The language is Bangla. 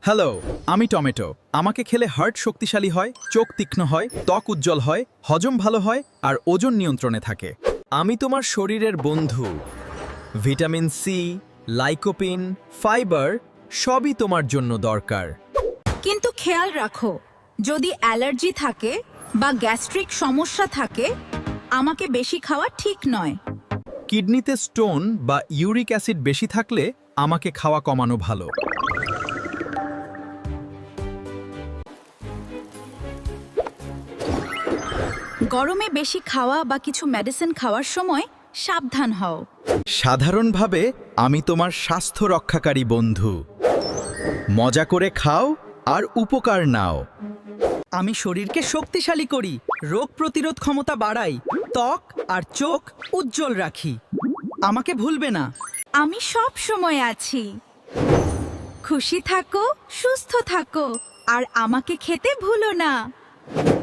হ্যালো, আমি টমেটো। আমাকে খেলে হার্ট শক্তিশালী হয়, চোখ তীক্ষ্ণ হয়, ত্বক উজ্জ্বল হয়, হজম ভালো হয় আর ওজন নিয়ন্ত্রণে থাকে। আমি তোমার শরীরের বন্ধু। ভিটামিন সি, লাইকোপিন, ফাইবার সবই তোমার জন্য দরকার। কিন্তু খেয়াল রাখো, যদি অ্যালার্জি থাকে বা গ্যাস্ট্রিক সমস্যা থাকে, আমাকে বেশি খাওয়া ঠিক নয়। কিডনিতে স্টোন বা ইউরিক অ্যাসিড বেশি থাকলে আমাকে খাওয়া কমানো ভালো। গরমে বেশি খাওয়া বা কিছু মেডিসিন খাওয়ার সময় সাবধান হও। সাধারণভাবে আমি তোমার স্বাস্থ্য রক্ষাকারী বন্ধু। মজা করে খাও আর উপকার নাও। আমি শরীরকে শক্তিশালী করি, রোগ প্রতিরোধ ক্ষমতা বাড়াই, ত্বক আর চোখ উজ্জ্বল রাখি। আমাকে ভুলবে না। আমি সব সময় আছি। খুশি থাকো, সুস্থ থাকো আর আমাকে খেতে ভুলো না।